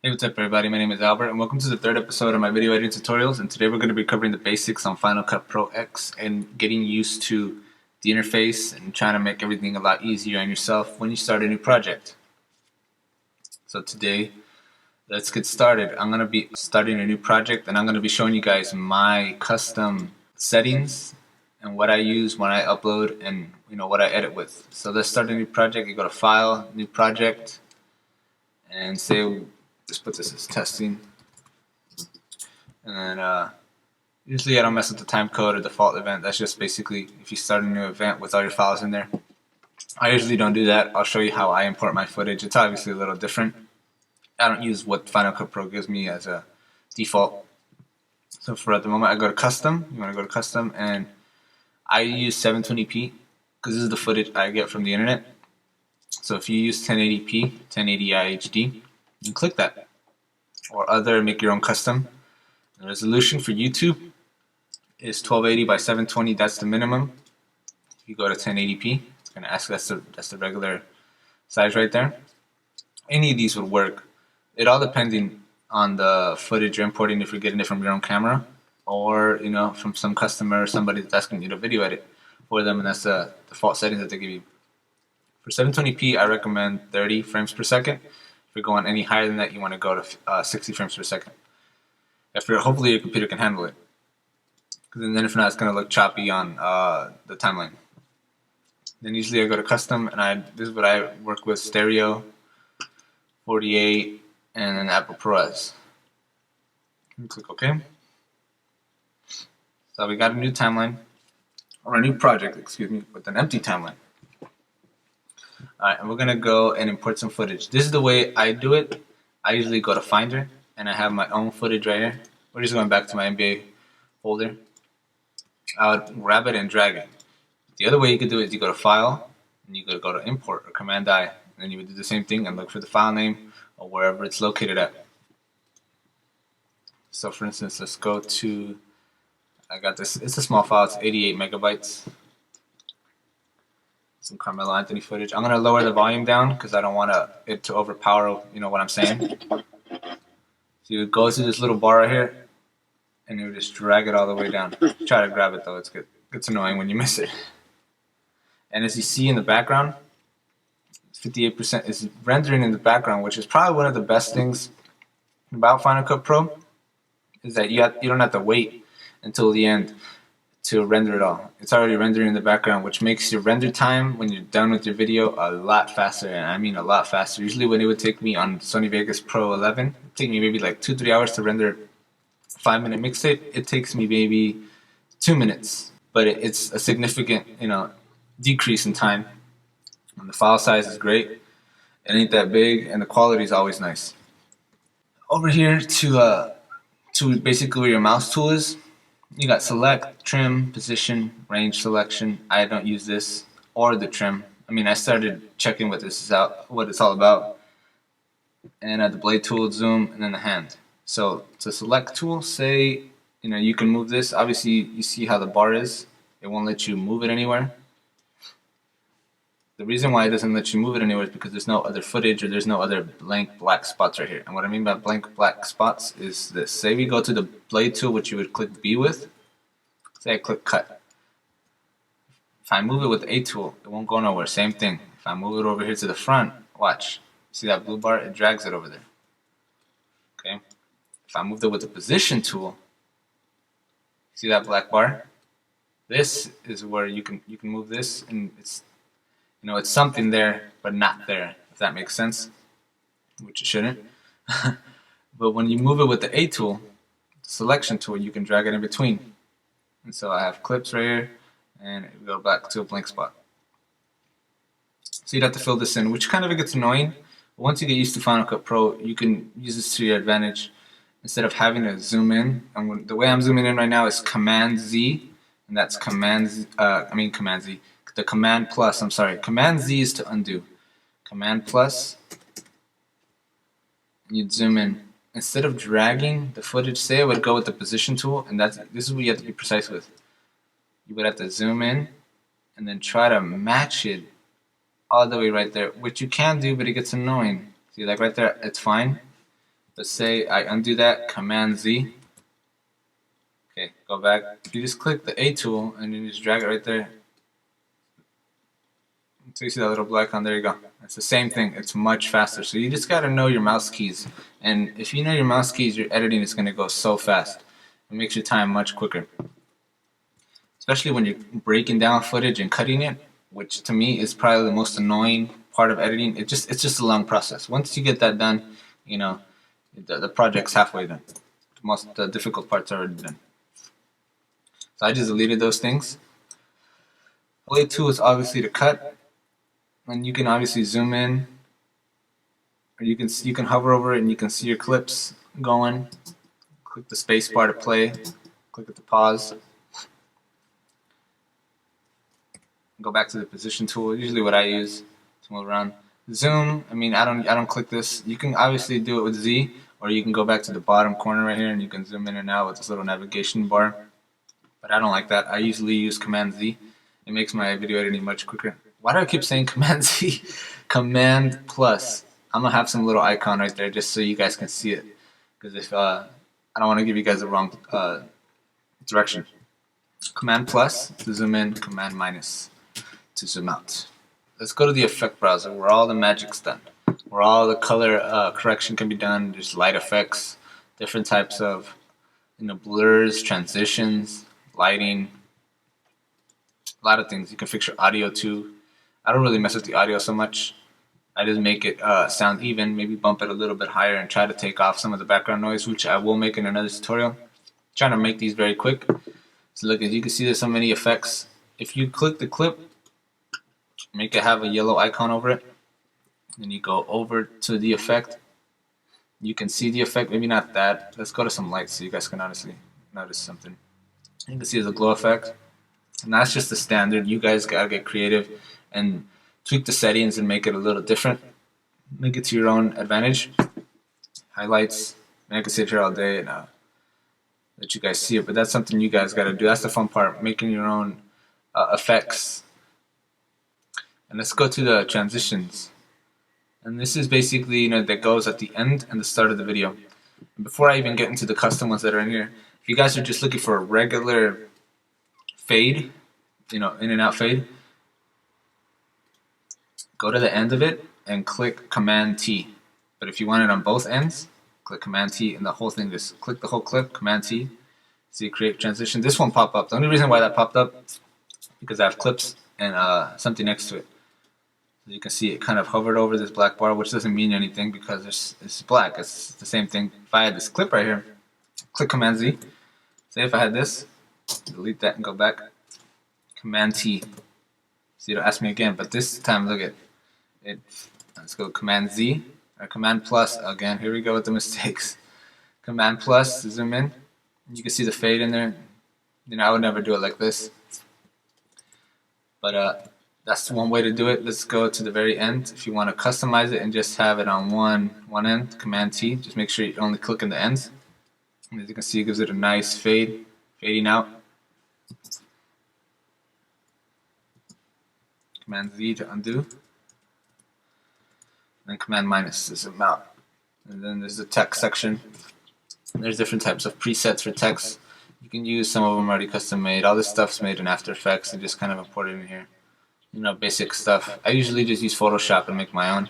Hey, what's up everybody? My name is Albert and welcome to the third episode of my video editing tutorials, and today we're going to be covering the basics on Final Cut Pro X and getting used to the interface and trying to make everything a lot easier on yourself when you start a new project. So today, let's get started. I'm going to be starting a new project and I'm going to be showing you guys my custom settings and what I use when I upload and what I edit with. So let's start a new project. You go to File, New Project, and say just put this as testing, and then usually I don't mess with the time code or default event. That's just basically if you start a new event with all your files in there. I usually don't do that. I'll show you how I import my footage. It's obviously a little different. I don't use what Final Cut Pro gives me as a default. So for at the moment I go to custom. You want to go to custom, and I use 720p because this is the footage I get from the internet. So if you use 1080p, 1080 HD, you click that, or other, make your own custom. The resolution for YouTube is 1280 by 720. That's the minimum. If you go to 1080p, it's going to ask. That's the regular size right there. Any of these would work. It all depending on the footage you're importing. If you're getting it from your own camera, or from some customer or somebody that's asking you to video edit for them, and that's the default settings that they give you. For 720p, I recommend 30 frames per second. If you're going any higher than that, you want to go to 60 frames per second. Hopefully your computer can handle it. And then if not, it's going to look choppy on the timeline. Then usually I go to custom, and this is what I work with: stereo, 48, and then Apple ProRes. Click OK. So we got a new timeline, or a new project, excuse me, with an empty timeline. Alright, and we're going to go and import some footage. This is the way I do it. I usually go to Finder, and I have my own footage right here. We're just going back to my NBA folder. I would grab it and drag it. The other way you could do it is you go to File, and you go to Import or Command-I, and then you would do the same thing and look for the file name or wherever it's located at. So for instance, let's go to, I got this, it's a small file, it's 88 megabytes. Some Carmelo Anthony footage. I'm going to lower the volume down because I don't want it to overpower what I'm saying. So you would go to this little bar right here, and you would just drag it all the way down. Try to grab it though, it's annoying when you miss it. And as you see in the background, 58% is rendering in the background, which is probably one of the best things about Final Cut Pro, is that you don't have to wait until the end to render it all. It's already rendering in the background, which makes your render time when you're done with your video a lot faster, and I mean a lot faster. Usually when it would take me on Sony Vegas Pro 11, it would take me maybe like 2-3 hours to render a 5-minute mixtape. It takes me maybe 2 minutes, but it's a significant decrease in time. And the file size is great. It ain't that big, and the quality is always nice. Over here to basically where your mouse tool is, you got select, trim, position, range selection. I don't use this, or the trim. I mean, I started checking what it's all about. And at the blade tool, zoom, and then the hand. So to select tool, say you can move this. Obviously, you see how the bar is. It won't let you move it anywhere. The reason why it doesn't let you move it anywhere is because there's no other footage, or there's no other blank black spots right here. And what I mean by blank black spots is this. Say we go to the blade tool, which you would click B with. Say I click cut. If I move it with the A tool, it won't go nowhere. Same thing. If I move it over here to the front, watch. See that blue bar? It drags it over there. Okay. If I move it with the position tool, see that black bar? This is where you can move this, and it's it's something there, but not there, if that makes sense, which it shouldn't. But when you move it with the A tool, the selection tool, you can drag it in between. And so I have clips right here, and it go back to a blank spot. So you'd have to fill this in, which kind of gets annoying. But once you get used to Final Cut Pro, you can use this to your advantage. Instead of having to zoom in, the way I'm zooming in right now is Command Z, and that's Command Z. The Command plus, I'm sorry. Command Z is to undo. Command plus, and you'd zoom in. Instead of dragging the footage, say I would go with the position tool, and this is what you have to be precise with. You would have to zoom in, and then try to match it all the way right there, which you can do, but it gets annoying. See, like right there, it's fine. Let's say I undo that, Command Z. Okay, go back. You just click the A tool and you just drag it right there. So you see that little black icon, there you go. It's the same thing, it's much faster. So you just gotta know your mouse keys. And if you know your mouse keys, your editing is gonna go so fast. It makes your time much quicker. Especially when you're breaking down footage and cutting it, which to me is probably the most annoying part of editing. It's just a long process. Once you get that done, you know, the project's halfway done. The difficult parts are already done. So I just deleted those things. Way 2 is obviously to cut, and you can obviously zoom in, or you can hover over it and you can see your clips going. Click the space bar to play. Click at the pause. Go back to the position tool. Usually what I use to move around. Zoom. I mean, I don't click this. You can obviously do it with Z, or you can go back to the bottom corner right here and you can zoom in and out with this little navigation bar. But I don't like that. I usually use Command Z. It makes my video editing much quicker. Why do I keep saying Command Z? Command plus. I'm gonna have some little icon right there just so you guys can see it. Because if I don't want to give you guys the wrong direction. Command plus to zoom in. Command minus to zoom out. Let's go to the effect browser where all the magic's done. Where all the color correction can be done. There's light effects, different types of blurs, transitions, lighting, a lot of things. You can fix your audio too. I don't really mess with the audio so much. I just make it sound even, maybe bump it a little bit higher and try to take off some of the background noise, which I will make in another tutorial. I'm trying to make these very quick. So look, as you can see, there's so many effects. If you click the clip, make it have a yellow icon over it, then you go over to the effect. You can see the effect, maybe not that. Let's go to some lights so you guys can honestly notice something. You can see there's a glow effect. And that's just the standard. You guys gotta get creative and tweak the settings and make it a little different. Make it to your own advantage. Highlights. I can sit here all day and let you guys see it, but that's something you guys gotta do. That's the fun part, making your own effects. And let's go to the transitions. And this is basically, that goes at the end and the start of the video. And before I even get into the custom ones that are in here, if you guys are just looking for a regular fade, in and out fade, go to the end of it and click Command T. But if you want it on both ends, click Command T and the whole thing, just click the whole clip, Command T. See, create transition. This won't pop up. The only reason why that popped up is because I have clips and something next to it. As you can see, it kind of hovered over this black bar, which doesn't mean anything because it's black. It's the same thing. If I had this clip right here, click Command Z. Say if I had this, delete that and go back. Command T. See, it'll ask me again, but this time, look at it. Let's go Command Z or Command plus again. Here we go with the mistakes. Command plus to zoom in. You can see the fade in there. I would never do it like this, but that's one way to do it. Let's go to the very end. If you want to customize it and just have it on one end, Command T. Just make sure you only click in the ends. And as you can see, it gives it a nice fade, fading out. Command Z to undo. And then Command minus to zoom out. And then there's the text section. And there's different types of presets for text. You can use some of them already custom made. All this stuff's made in After Effects. I just kind of import it in here. Basic stuff. I usually just use Photoshop and make my own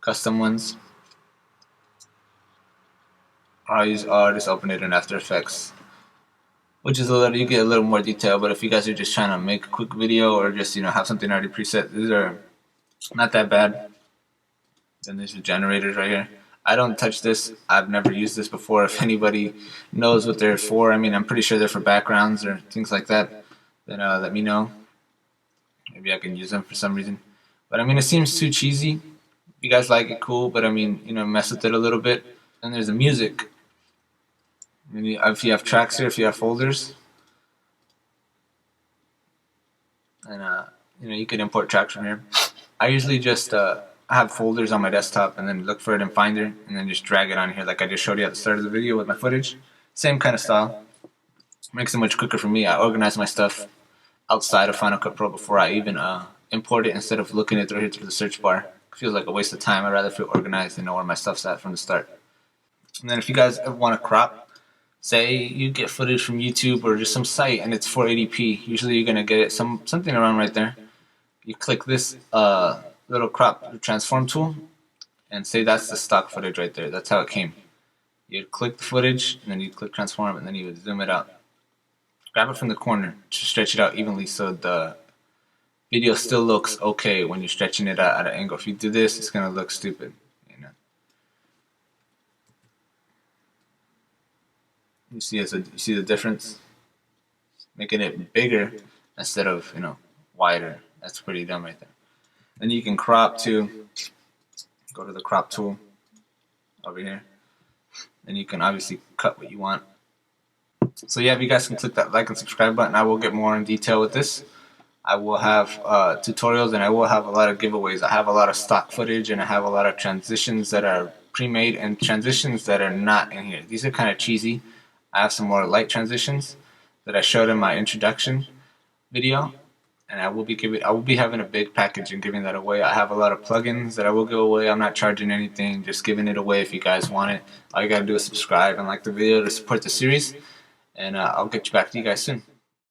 custom ones. Or I just open it in After Effects, which is you get a little more detail. But if you guys are just trying to make a quick video or just have something already preset, these are not that bad. Then there's the generators right here. I don't touch this. I've never used this before. If anybody knows what they're for, I'm pretty sure they're for backgrounds or things like that. Then let me know. Maybe I can use them for some reason. But it seems too cheesy. If you guys like it, cool. But mess with it a little bit. Then there's the music. If you have tracks here, if you have folders, and you can import tracks from here. I usually just have folders on my desktop and then look for it in Finder and then just drag it on here like I just showed you at the start of the video with my footage. Same kind of style. Makes it much quicker for me. I organize my stuff outside of Final Cut Pro before I even import it instead of looking it through here through the search bar. It feels like a waste of time. I'd rather feel organized and know where my stuff's at from the start. And then if you guys want to crop, say you get footage from YouTube or just some site and it's 480p, usually you're gonna get it something around right there. You click this little crop transform tool and say that's the stock footage right there. That's how it came. You'd click the footage and then you'd click transform and then you would zoom it out. Grab it from the corner to stretch it out evenly so the video still looks okay when you're stretching it out at an angle. If you do this, it's gonna look stupid. You see the difference? Making it bigger instead of wider. That's pretty dumb right there. Then you can crop too. Go to the crop tool over here. Then you can obviously cut what you want. So yeah, if you guys can click that like and subscribe button, I will get more in detail with this. I will have tutorials and I will have a lot of giveaways. I have a lot of stock footage and I have a lot of transitions that are pre-made and transitions that are not in here. These are kind of cheesy. I have some more light transitions that I showed in my introduction video, and I will be having a big package and giving that away. I have a lot of plugins that I will give away. I'm not charging anything, just giving it away if you guys want it. All you gotta do is subscribe and like the video to support the series, and I'll get back to you guys soon.